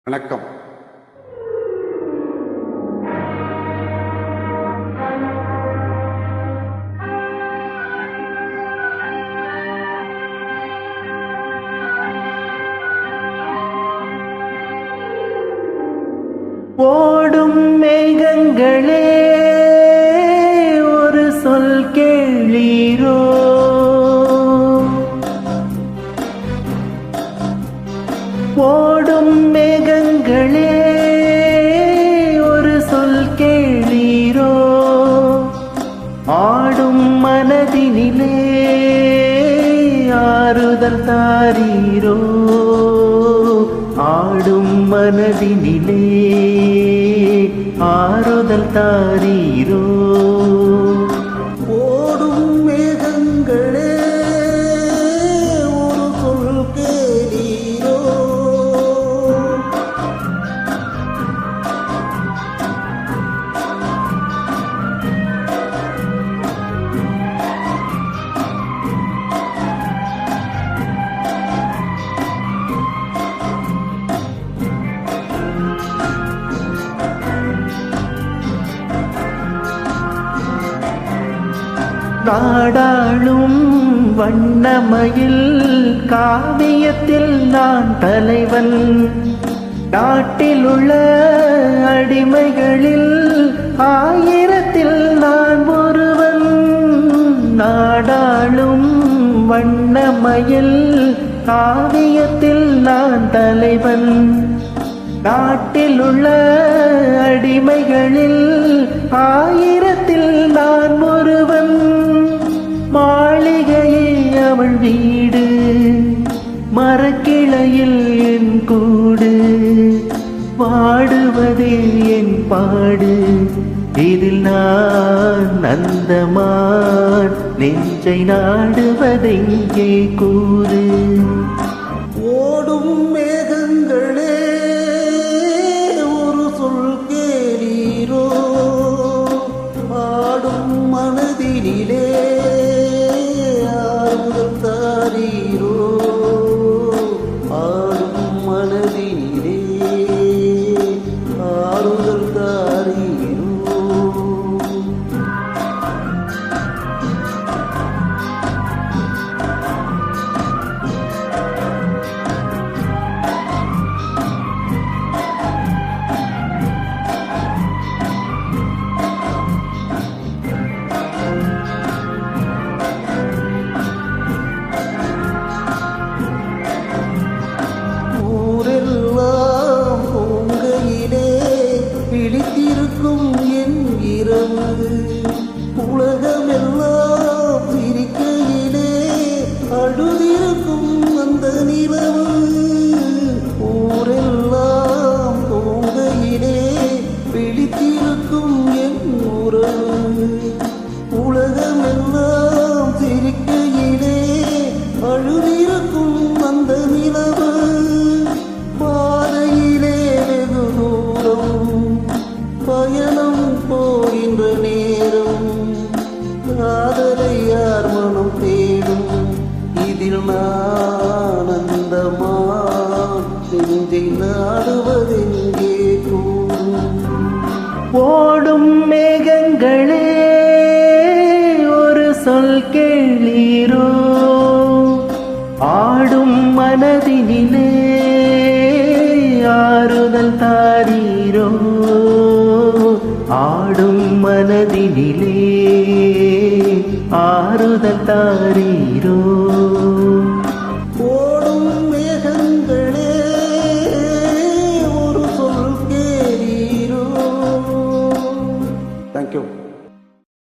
வணக்கம். ஓடும் மேகங்களே ஒரு சொல் கேளீரோ, ஓடும் மேகங்களே ஒரு சொல் கேளீரோ, ஆடும் மனதினிலே ஆறுதல் தாரீரோ, ஆடும் மனதினிலே ஆறுதல் தாரீரோ. ஓடும் மேகங்களே ஒரு சொல் கேளீரோ, நாடாளும் வண்ணமயில் காவியத்தில் நான் தலைவன், நாட்டில் உள்ள அடிமைகளில் ஆயிரத்தில் நான் ஒருவன். நாடாளும் வண்ணமயில் காவியத்தில் நான் தலைவன், நாட்டில் உள்ள அடிமைகளில் ஆயிரத்தில் நான் ஒருவன். மாளிகையே அவள் வீடு, மரக்கிளையில் என் கூடு, வாடுவதே என் பாடு, இதில் நான் நந்தமான் நெஞ்சை நாடுவதெங்கே கூறு. ஓடும் மேகங்களே ஒரு சொல் கேளீரோ, ஆடும் மனதினிலே ஆறுதல் தாரீரோ, ஆடும் மனதினிலே ஆறுதல் தாரீரோ. ஊரெல்லாம் பூங்கையிலே பிடித்திருக்கும் என் இரவு, உலகமெல்லாம் சிரிக்கையிலே அழுதிருக்கும் அந்த நிலவு. ஊரெல்லாம் பூங்கையிலே பிடித்திருக்கும் என் உறவு, உலகமெல்லாம் சிரிக்கையிலே அழுதிருக்கும் அந்த நிலவு. பாதையிலே வெகு தூரம் பயணம் போகின்ற நேரம், காதலை யார் மனம் தேடும், இதில் நான் அந்தமா நெஞ்சை நாடுவதெங்கே கூறும். ஓடும் மேகங்களே ஒரு சொல் கேளீரோ, ஆடும் மனதினிலே ஆறுதல் தாரீரோ, ஆடும் மனதினிலே ஆறுதல் தாரீரோ.